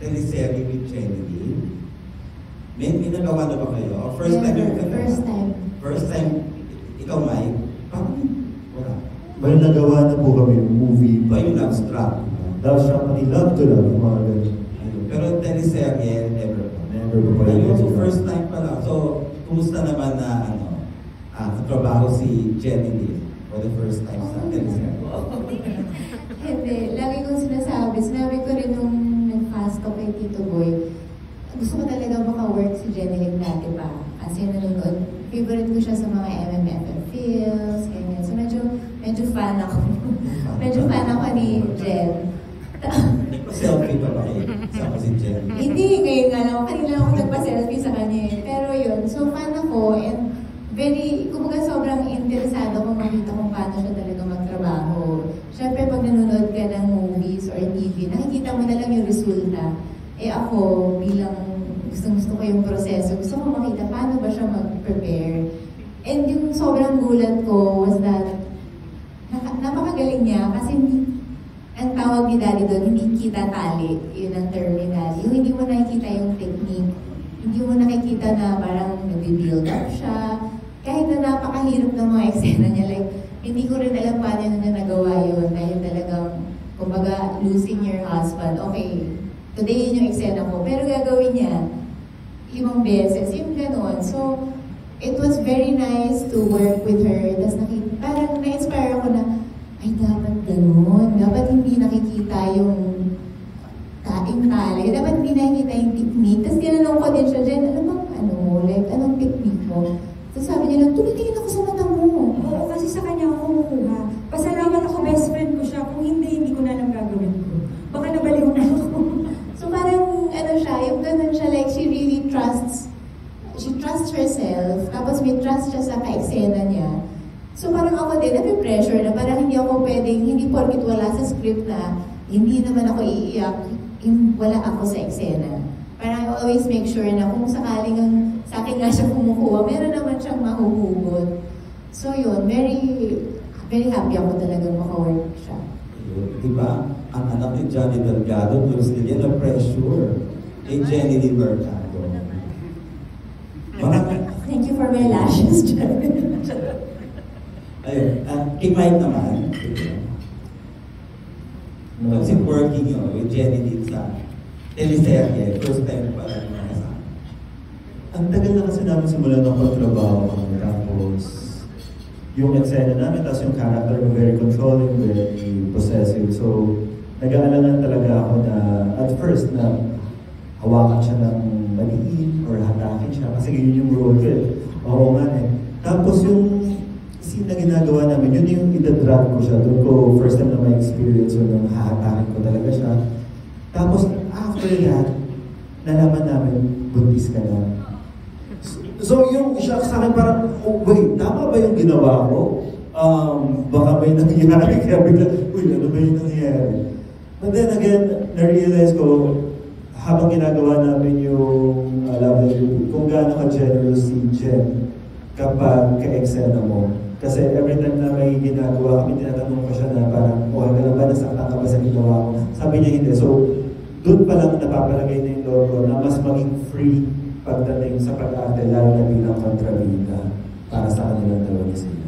teleserye with Jenny. May nagawa na ba kayo? First time yung First time. First time, ikaw, Mike? Parang wala. May nagawa na po kami yung movie. Ba yung Love Struck? Love Struck, pati Love to Love, mga ganun. Pero teleserye, never pa. Never pa pa. Ayun, so first time pala. So, kumusta naman na, katrabaho si Jenny Lee for the first time sa teleserye? Hindi, lagi kong sinabi ko rin nung nag-fast talk kay Tito Boy, gusto ko talaga maka-work si Jenny Lee dati pa. Kasi nanonood, favorite ko siya sa mga MMFF feels, ganyan. So medyo fan ako. Medyo fan ako ni Jen. Nagpa-selfie pa ba kayo? Sama si Jen? Hindi, ngayon nga lang. Kanina ako nagpa-selfie sa kanya eh. Pero yun, so fan ako and kumbaga sobrang interesado kung makita kung paano siya talaga magtrabaho. Siyempre, pag nanonood ka ng movies or TV, nakikita mo na lang yung resulta. Eh ako, bilang gusto ko yung proseso, gusto ko makita paano ba siya mag-prepare. And yung sobrang gulat ko was that napakagaling niya kasi ang tawag ni Daddy doon, hindi kita tali. Yun ang term ni Daddy. Yung hindi mo nakikita yung technique. Hindi mo nakikita na parang nag-build up siya. Kahit na napakahirap ng mga eksena niya. Like, hindi ko rin alam paano na nagawa yun. Dahil talagang, kumbaga, losing your husband. Okay, today yun yung eksena ko. Pero gagawin niya, ibang beses, yung gano'n. So, it was very nice to work with her. Tapos parang na-inspire ako na, ay, dapat gano'n. Dapat hindi nakikita yung kaing tali. Dapat hindi nakikita yung technique. Tapos ginanong ko din siya, Jen, anong technique mo? Tapos sabi niya, tumitingin ako sa mata mo. Oo, kasi sa kanya ako kumukuha. Pasalamat ako, best friend ko siya. Kung hindi ko na lang gagawin ko. Baka nabaliw na ako. So parang, yung ganun siya, like, she trusts herself, tapos may trust siya sa ka-eksena niya. So parang ako din, nape-pressure na parang hindi ako pwedeng, hindi porkit wala sa script na hindi naman ako iiyak, wala ako sa eksena. Parang I always make sure na kung sakaling sa akin nga siya kumukuha, meron naman siyang mahuhugot. So yun, very, very happy ako talagang maka-work siya. Diba? Ang anak ni Johnny Delgado, tulad niya na pressure. Kay Jenny Lee Mercado. Thank you for my lashes, Johnny. Ayun, kay Mike naman, kasi working yun with Jenny Lee sa teleserye, first time pa lang mga kasama. Ang tagal na kasi namin simula ng pagtrabaho kami. Tapos, yung eksena namin, tapos yung character ko very controlling, very possessive. So, nag-aalangan talaga ako na, at first, na hawakan siya ng maliin or hatakin siya. Kasi yun yung role ko eh. Oo nga eh. Tapos yung scene na ginagawa namin, yun yung itadrag ko siya. Doon ko first time na may experience yun, nung hahatakin ko talaga siya. Tapos after that, nalaman namin, buntis ka na. So yung siya sa akin parang, oh, wait, tama ba yung ginawa ko? Baka may nangyayari, kaya bigla, uy, ano ba yung nangyayari? But then again, na-realize ko, habang ginagawa namin yung Love That You, kung gaano ka-generous si Jen kapag ka-eksena mo. Kasi every time na may ginagawa kami, tinatanong ko siya na parang, okay ka lang ba, nasaktan ka ba sa ginawa ko? Sabi niya hindi. So, doon pa lang napapalagay na yung loob ko na mas maging free pagdating sa pag-arte, lalo na bilang kontrabida para sa kanilang dalawa ni sila.